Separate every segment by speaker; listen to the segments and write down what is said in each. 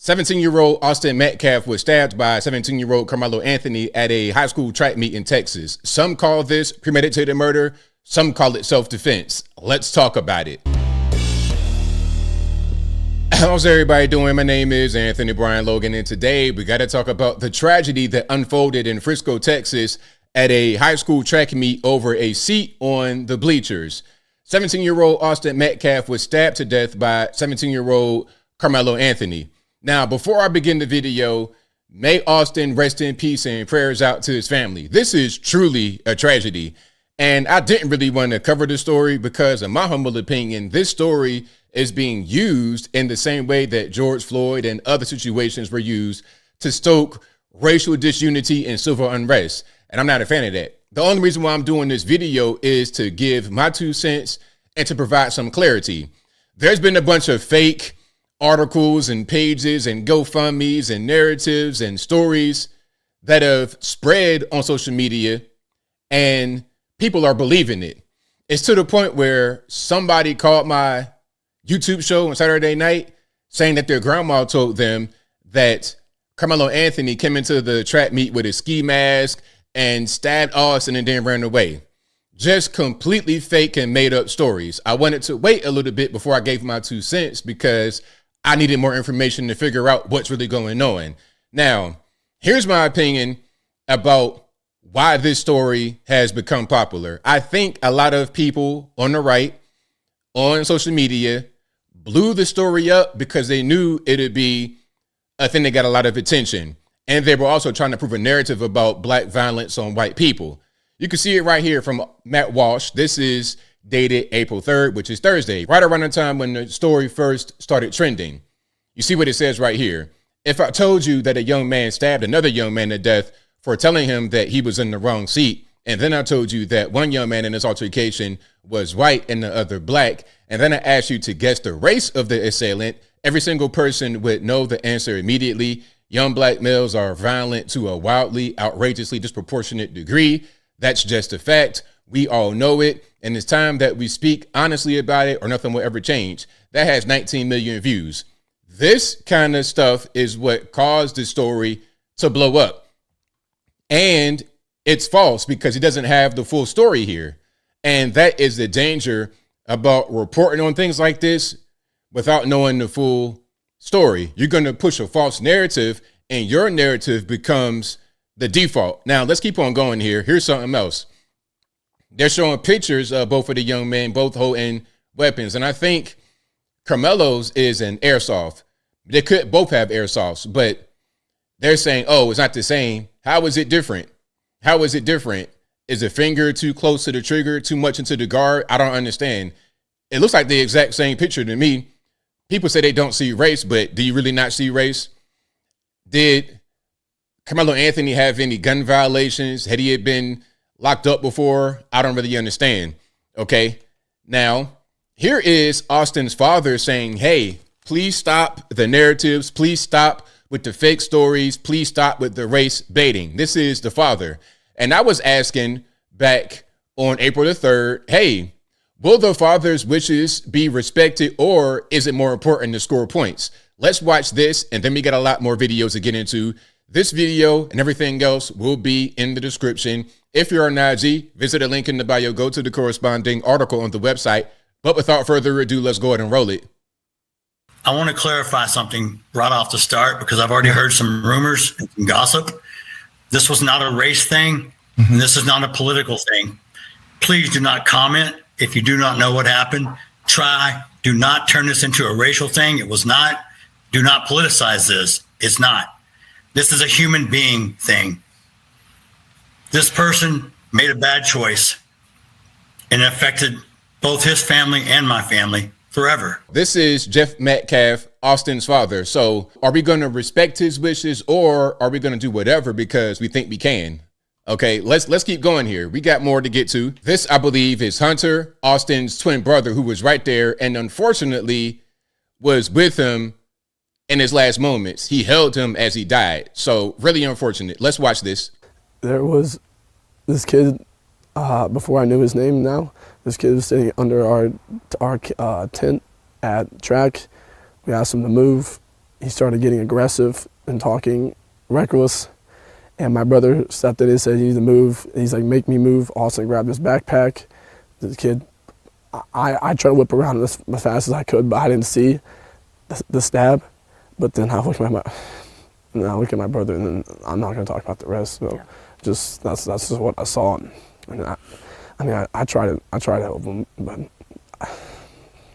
Speaker 1: 17-year-old Austin Metcalf was stabbed by 17-year-old Carmelo Anthony at a high school track meet in Texas. Some call this premeditated murder. Some call it self-defense. Let's talk about it. How's everybody doing? My name is Anthony Brian Logan, and today we got to talk about the tragedy that unfolded in Frisco, Texas at a high school track meet over a seat on the bleachers. 17-year-old Austin Metcalf was stabbed to death by 17-year-old Carmelo Anthony. Now, before I begin the video, may Austin rest in peace and prayers out to his family. This is truly a tragedy. And I didn't really want to cover the story because, in my humble opinion, this story is being used in the same way that George Floyd and other situations were used to stoke racial disunity and civil unrest. And I'm not a fan of that. The only reason why I'm doing this video is to give my 2 cents and to provide some clarity. There's been a bunch of fake articles and pages and GoFundMes and narratives and stories that have spread on social media, and people are believing it. It's to the point where somebody called my YouTube show on Saturday night saying that their grandma told them that Carmelo Anthony came into the track meet with a ski mask and stabbed Austin and then ran away. Just completely fake and made up stories. I wanted to wait a little bit before I gave my 2 cents because I needed more information to figure out what's really going on. Now, here's my opinion about why this story has become popular. I think a lot of people on the right, on social media, blew the story up because they knew it'd be a thing that got a lot of attention. And they were also trying to prove a narrative about black violence on white people. You can see it right here from Matt Walsh. This is dated April 3rd, which is Thursday, right around the time when the story first started trending. You see what it says right here. If I told you that a young man stabbed another young man to death for telling him that he was in the wrong seat, and then I told you that one young man in this altercation was white and the other black, and then I asked you to guess the race of the assailant, every single person would know the answer immediately. Young black males are violent to a wildly, outrageously disproportionate degree. That's just a fact. We all know it, and it's time that we speak honestly about it or nothing will ever change. That has 19 million views. This kind of stuff is what caused the story to blow up. And it's false because he doesn't have the full story here. And that is the danger about reporting on things like this without knowing the full story. You're going to push a false narrative and your narrative becomes the default. Now, let's keep on going here. Here's something else. They're showing pictures of both of the young men, both holding weapons. And I think Carmelo's is an airsoft. They could both have airsofts, but they're saying, oh, it's not the same. How is it different? How is it different? Is the finger too close to the trigger, too much into the guard? I don't understand. It looks like the exact same picture to me. People say they don't see race, but do you really not see race? Did Carmelo Anthony have any gun violations? Had he been locked up before? I don't really understand. Okay. Now, here is Austin's father saying, hey, please stop the narratives. Please stop with the fake stories. Please stop with the race baiting. This is the father. And I was asking back on April the 3rd, hey, will the father's wishes be respected, or is it more important to score points? Let's watch this, and then we got a lot more videos to get into. This video and everything else will be in the description. If you're on IG, visit a link in the bio, go to the corresponding article on the website. But without further ado, let's go ahead and roll it.
Speaker 2: I want to clarify something right off the start because I've already heard some rumors and some gossip. This was not a race thing, and this is not a political thing. Please do not comment if you do not know what happened. Do not turn this into a racial thing. It was not. Do not politicize this. It's not. This is a human being thing. This person made a bad choice, and it affected both his family and my family forever.
Speaker 1: This is Jeff Metcalf, Austin's father. So are we going to respect his wishes, or are we going to do whatever because we think we can? Okay, let's keep going here. We got more to get to. This, I believe, is Hunter, Austin's twin brother, who was right there and unfortunately was with him in his last moments. He held him as he died. So really unfortunate. Let's watch this.
Speaker 3: There was this kid, before I knew his name now, this kid was sitting under our tent at track. We asked him to move. he started getting aggressive and talking reckless. And my brother stepped in and said, "You need to move." And he's like, "Make me move." Austin grabbed his backpack. The kid, I tried to whip around as fast as I could, but I didn't see the stab. But then I look at my brother, and then I'm not going to talk about the rest. So yeah. Just that's just what I saw. And I tried to help him, but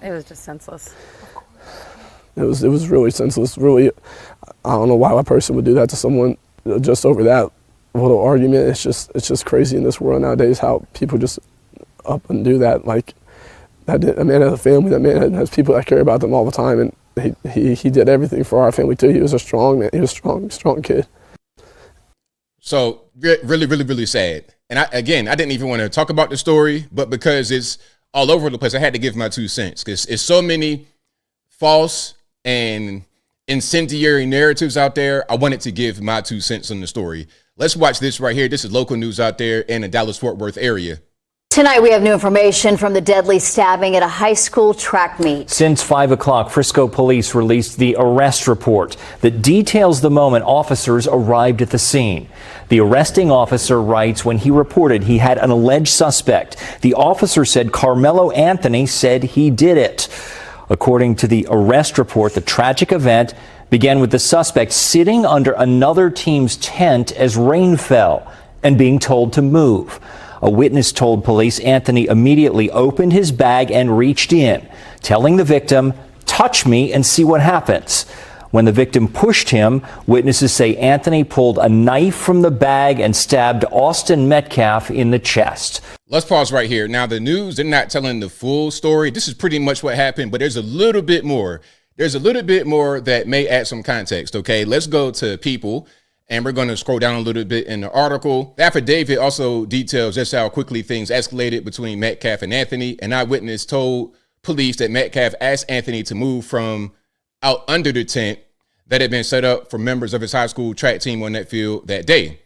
Speaker 4: it was just senseless.
Speaker 3: It was really senseless. Really, I don't know why a person would do that to someone just over that little argument. It's just crazy in this world nowadays how people just up and do that. Like that man has a family. That man has people that care about them all the time, and he did everything for our family too. He was a strong man. He was a strong kid.
Speaker 1: So really, really, really sad. And I didn't even want to talk about the story, but because it's all over the place, I had to give my 2 cents because it's so many false and incendiary narratives out there. I wanted to give my 2 cents on the story. Let's watch this right here. This is local news out there in the Dallas-Fort Worth area.
Speaker 5: Tonight, we have new information from the deadly stabbing at a high school track meet.
Speaker 6: Since 5 o'clock, Frisco police released the arrest report that details the moment officers arrived at the scene. The arresting officer writes when he reported he had an alleged suspect. The officer said Carmelo Anthony said he did it. According to the arrest report, the tragic event began with the suspect sitting under another team's tent as rain fell and being told to move. A witness told police Anthony immediately opened his bag and reached in, telling the victim, "Touch me and see what happens." When the victim pushed him, witnesses say Anthony pulled a knife from the bag and stabbed Austin Metcalf in the chest.
Speaker 1: Let's pause right here. Now, the news, they're not telling the full story. This is pretty much what happened, but there's a little bit more. There's a little bit more that may add some context, okay? Let's go to People, and we're going to scroll down a little bit in the article. The affidavit also details just how quickly things escalated between Metcalf and Anthony. An eyewitness told police that Metcalf asked Anthony to move from out under the tent that had been set up for members of his high school track team on that field that day.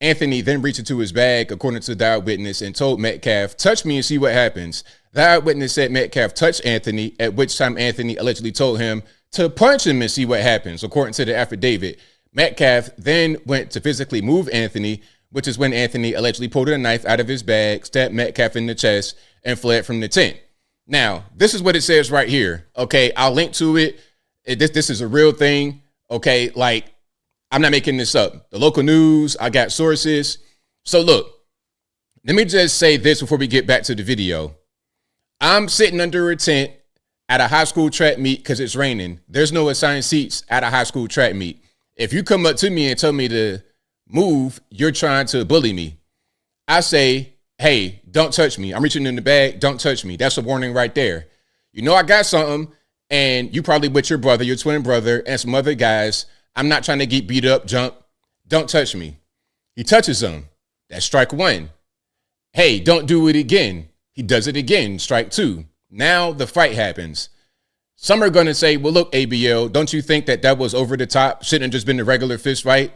Speaker 1: Anthony then reached into his bag, according to the eyewitness, and told Metcalf, "Touch me and see what happens." The eyewitness said Metcalf touched Anthony, at which time Anthony allegedly told him to punch him and see what happens, according to the affidavit. Metcalf then went to physically move Anthony, which is when Anthony allegedly pulled a knife out of his bag, stabbed Metcalf in the chest, and fled from the tent. Now, this is what it says right here. Okay, I'll link to it. This is a real thing. Okay, like, I'm not making this up. The local news, I got sources. So look, let me just say this before we get back to the video. I'm sitting under a tent at a high school track meet because it's raining. There's no assigned seats at a high school track meet. If you come up to me and tell me to move, you're trying to bully me. I say, "Hey, don't touch me. I'm reaching in the bag. Don't touch me." That's a warning right there. You know I got something, and you probably with your brother, your twin brother, and some other guys. I'm not trying to get beat up, jump. Don't touch me. He touches him. That's strike one. Hey, don't do it again. He does it again. Strike two. Now the fight happens. Some are going to say, well, look, ABL, don't you think that was over the top? Shouldn't have just been a regular fist fight?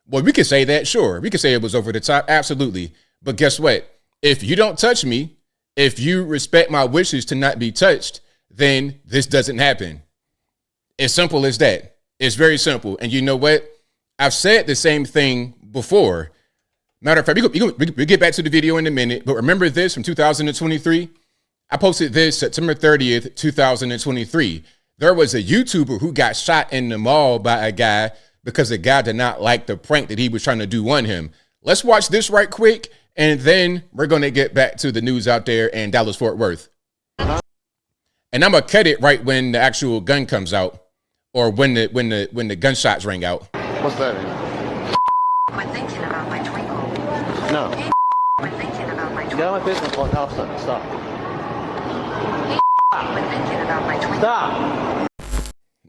Speaker 1: Well, we could say that, sure. We could say it was over the top, absolutely. But guess what? If you don't touch me, if you respect my wishes to not be touched, then this doesn't happen. As simple as that. It's very simple. And you know what? I've said the same thing before. Matter of fact, we get back to the video in a minute, but remember this from 2023? I posted this September 30th, 2023. There was a YouTuber who got shot in the mall by a guy because the guy did not like the prank that he was trying to do on him. Let's watch this right quick, and then we're going to get back to the news out there in Dallas-Fort Worth. And I'm going to cut it right when the actual gun comes out, or when the gunshots ring out.
Speaker 7: What's that?
Speaker 8: Quit thinking about my twinkle.
Speaker 7: No.
Speaker 8: Quit thinking about my twinkle.
Speaker 7: Get out of my business like opposite. Stop.
Speaker 8: Quit thinking about my twinkle.
Speaker 7: Stop.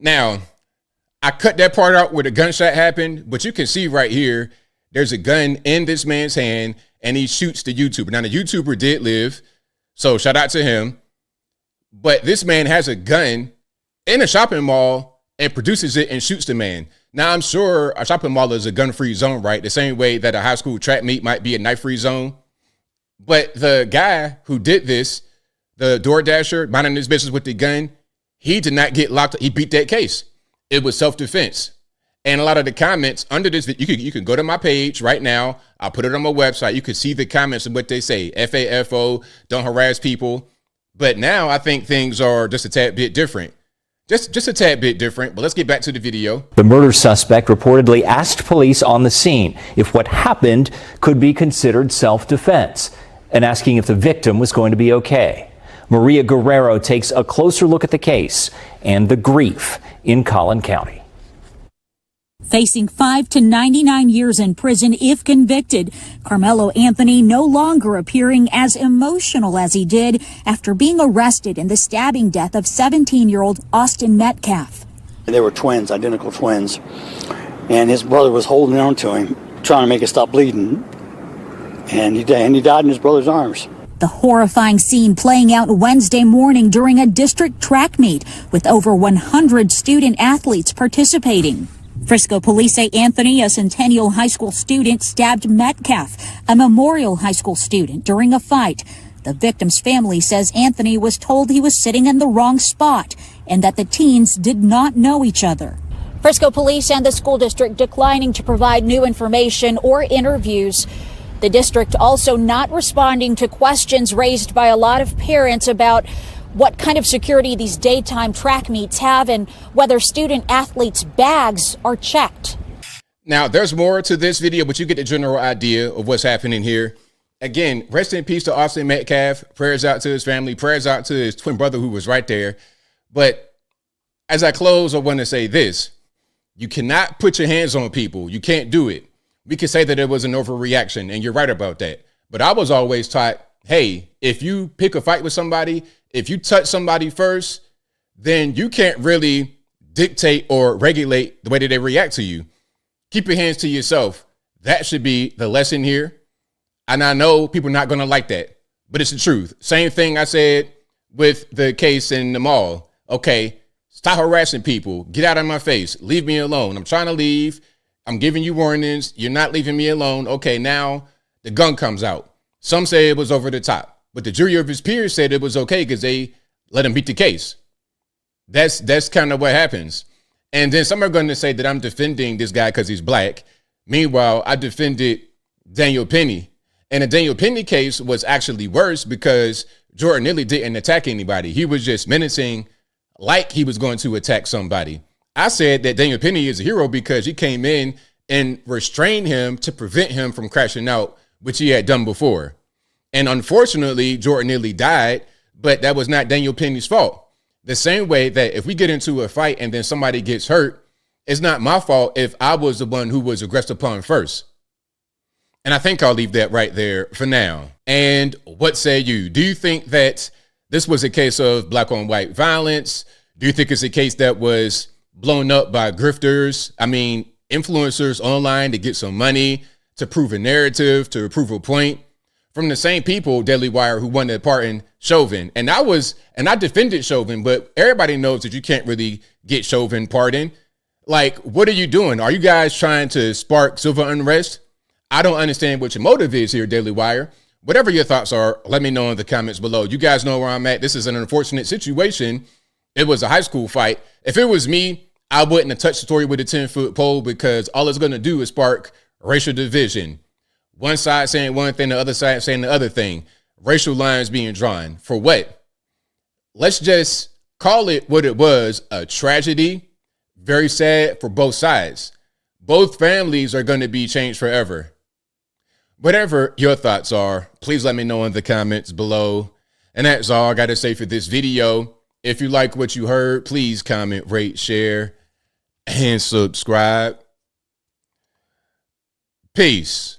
Speaker 1: Now, I cut that part out where the gunshot happened, but you can see right here, there's a gun in this man's hand, and he shoots the YouTuber. Now, the YouTuber did live, so shout out to him. But this man has a gun in a shopping mall and produces it and shoots the man. Now, I'm sure a shopping mall is a gun-free zone, right? The same way that a high school track meet might be a knife-free zone. But the guy who did this, the DoorDasher, minding his business with the gun, he did not get locked up. He beat that case. it was self-defense. And a lot of the comments under this, you can go to my page right now. I'll put it on my website. You can see the comments of what they say. FAFO, don't harass people. But now I think things are just a tad bit different. Just a tad bit different. But let's get back to the video.
Speaker 6: The murder suspect reportedly asked police on the scene if what happened could be considered self-defense and asking if the victim was going to be okay. Maria Guerrero takes a closer look at the case and the grief in Collin County.
Speaker 9: Facing 5 to 99 years in prison if convicted, Carmelo Anthony no longer appearing as emotional as he did after being arrested in the stabbing death of 17-year-old Austin Metcalf.
Speaker 10: They were twins, identical twins, and his brother was holding on to him, trying to make it stop bleeding, and he died in his brother's arms.
Speaker 9: The horrifying scene playing out Wednesday morning during a district track meet with over 100 student athletes participating. Frisco police say Anthony, a Centennial High School student, stabbed Metcalf, a Memorial High School student, during a fight. The victim's family says Anthony was told he was sitting in the wrong spot and that the teens did not know each other. Frisco police and the school district declining to provide new information or interviews. The district also not responding to questions raised by a lot of parents about what kind of security these daytime track meets have and whether student athletes' bags are checked.
Speaker 1: Now, there's more to this video, but you get the general idea of what's happening here. Again, rest in peace to Austin Metcalf. Prayers out to his family. Prayers out to his twin brother who was right there. But as I close, I want to say this. You cannot put your hands on people. You can't do it. We could say that it was an overreaction, and you're right about that. But I was always taught, hey, if you pick a fight with somebody, if you touch somebody first, then you can't really dictate or regulate the way that they react to you. Keep your hands to yourself. That should be the lesson here. And I know people are not going to like that, but it's the truth. Same thing I said with the case in the mall. Okay, stop harassing people. Get out of my face. Leave me alone. I'm trying to leave. I'm giving you warnings. You're not leaving me alone. Okay, now the gun comes out. Some say it was over the top. But the jury of his peers said it was okay because they let him beat the case. That's kind of what happens. And then some are going to say that I'm defending this guy because he's black. Meanwhile, I defended Daniel Penny. And the Daniel Penny case was actually worse because Jordan Neely didn't attack anybody. He was just menacing like he was going to attack somebody. I said that Daniel Penny is a hero because he came in and restrained him to prevent him from crashing out, which he had done before. And unfortunately, Jordan Neely died, but that was not Daniel Penny's fault. The same way that if we get into a fight and then somebody gets hurt, it's not my fault if I was the one who was aggressed upon first. And I think I'll leave that right there for now. And what say you? Do you think that this was a case of black on white violence? Do you think it's a case that was blown up by grifters? I mean, influencers online to get some money, to prove a narrative, to prove a point? From the same people, Daily Wire, who wanted to pardon Chauvin. And I defended Chauvin, but everybody knows that you can't really get Chauvin pardoned. Like, what are you doing? Are you guys trying to spark civil unrest? I don't understand what your motive is here, Daily Wire. Whatever your thoughts are, let me know in the comments below. You guys know where I'm at. This is an unfortunate situation. It was a high school fight. If it was me, I wouldn't have touched the story with a 10-foot pole because all it's going to do is spark racial division. One side saying one thing, the other side saying the other thing. Racial lines being drawn. For what? Let's just call it what it was, a tragedy. Very sad for both sides. Both families are going to be changed forever. Whatever your thoughts are, please let me know in the comments below. And that's all I got to say for this video. If you like what you heard, please comment, rate, share, and subscribe. Peace.